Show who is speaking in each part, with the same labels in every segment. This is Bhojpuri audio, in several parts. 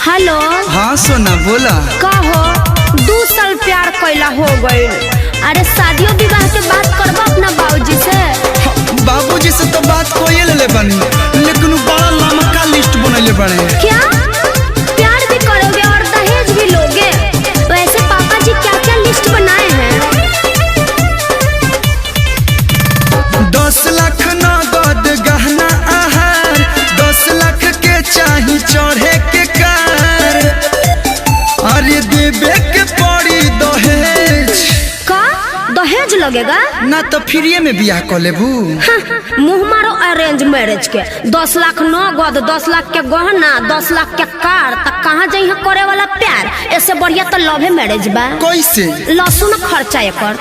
Speaker 1: हेलो।
Speaker 2: हाँ सोना बोला।
Speaker 1: का हो 2 साल प्यार कैला हो गई। अरे शादियों विवाह के बात करबा अपना बाबूजी से।
Speaker 2: बाबूजी से तो बात कोई ले बनी, लेकिन बड़ा लंबा लिस्ट बनले बने।
Speaker 1: क्या प्यार भी करोगे और दहेज भी लोगे? वैसे पापा जी क्या क्या लिस्ट बनाए हैं?
Speaker 2: 10 लाख नगद गहना आहार, 10 लाख के चाही चढ़े के कार, अरे देवे के पड़ी दहेज।
Speaker 1: का दहेज लगेगा?
Speaker 2: ना तो फ्री में बियाह कर लेबू।
Speaker 1: मुँह मारो अरेंज मैरिज के। 10 लाख नगद, 10 लाख के गहना, 10 लाख के कार, तक कहाँ जाइ है करे वाला प्यार? ऐसे बढ़िया तो लव मैरिज बा।
Speaker 2: कैसे?
Speaker 1: लहसुन खर्चा एकर।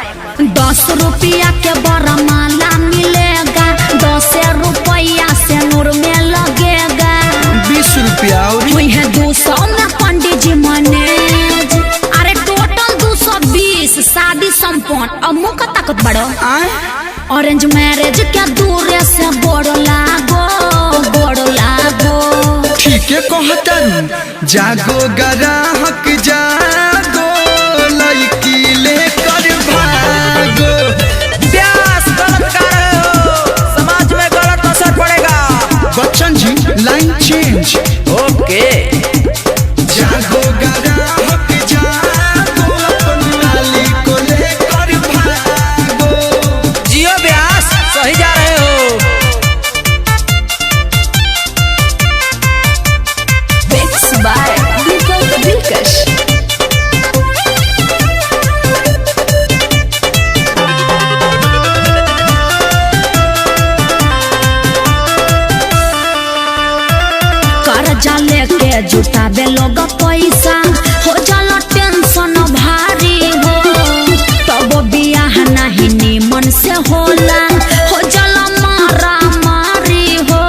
Speaker 1: 10 रुपया के बड़ा माला मिलेगा, 10 रुपया से नूर में लगेगा।
Speaker 2: 20 रुपया और
Speaker 1: 200 में पंडित जी मैनेज। अरे टोटल 220 शादी संपन्न। अब मुँह का ताकत बढ़ो। ऑरेंज मैरिज के दूर से बोड़ लागो।
Speaker 2: ठीक है कहतरू, जागो ग्राहक जागो, लड़की लेकर भागो।
Speaker 3: प्यास गलत कर रहे हो, समाज में गलत असर पड़ेगा।
Speaker 2: Bachchan ji line change.
Speaker 3: ओके।
Speaker 2: जागो ग्राहक जागो, अपनी वाली को लेकर भागो।
Speaker 3: जियो व्यास, सही जा रहे हो।
Speaker 1: Mixed by Dilkash। कर्जा लेके जुटाबे लोग पैसा, हो जाला टेंशन भारी हो। तब बियाह नहीं निमन से होला, हो जाला मारा मारी हो।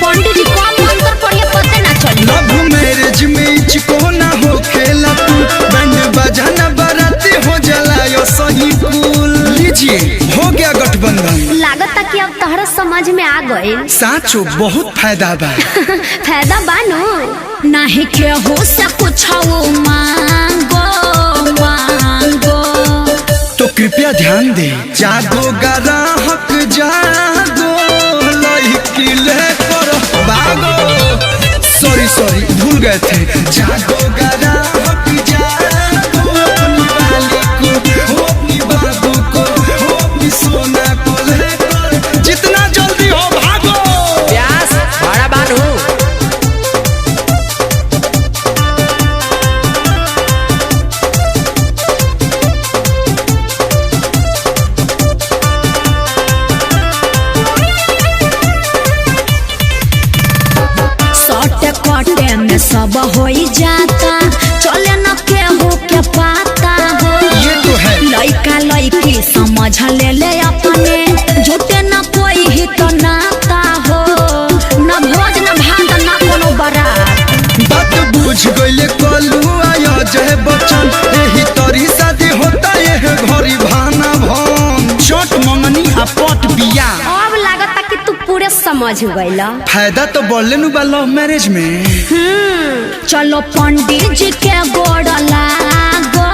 Speaker 1: पंडित जी कौन मंत्र पढ़िए पता ना चली।
Speaker 2: लव मैरिज में इचको ना हो खेला तू, बैंड बजाना बाराती हो जलायो सही फूल। लीजिए हो गया गठबंधन।
Speaker 1: लागत कि अब तहरा समझ में आ गई।
Speaker 2: साचो बहुत फायदा बा।
Speaker 1: फायदा बानो नहीं केहू से कुछ मांगो।
Speaker 2: तो कृपया ध्यान दे। जागो ग्राहक जागो, लड़की लेकर भागो। सॉरी भूल गए थे। जागो ग्राहक जागो, अपनी वाली को, अपनी बाबू को, अपनी सोना को लेकर जितना जल्दी हो भागो।
Speaker 3: प्यास बड़ा बानू।
Speaker 1: सटे कटे में सब हो जाता, चले न केहू के पाता हो।
Speaker 2: ये तो है।
Speaker 1: लइका लइकी समझ ले अपने, झूठे न कोई ही तो नाता हो। न भोज न भात न कोनो बारात।
Speaker 2: बात बुझ गईले कलू आया जय बच्चन, यही तरी शादी होता है घरी भाना भन। चोट मंगनी आ पट बिया।
Speaker 1: अब लागता कि तू पूरे समझ गईला।
Speaker 2: फायदा तो बोले नु बा लव मैरिज में।
Speaker 1: चलो पंडित जी के गोड़ लागो।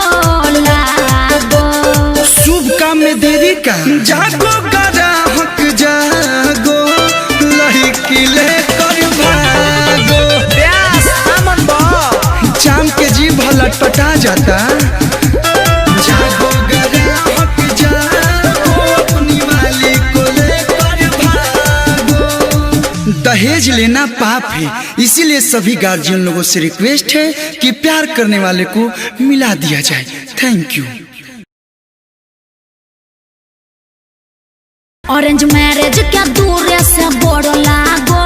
Speaker 2: शुभ काम में देरी का। जागो ग्राहक जागो, लड़की लेकर भागो।
Speaker 3: प्यास अमन बा।
Speaker 2: चाम के जी भला पटा जाता। जागो ग्राहक जागो, अपनी वाली को लेकर भागो। दहेज लेना पाप है, इसीलिए सभी गार्जियन लोगों से रिक्वेस्ट है कि प्यार करने वाले को मिला दिया जाए। Thank you.
Speaker 1: ऑरेंज मैरिज के दूर से बोड़ लागो।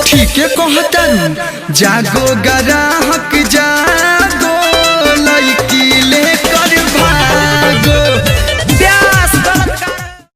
Speaker 2: ठीक है कहतरू, जागो ग्राहक जा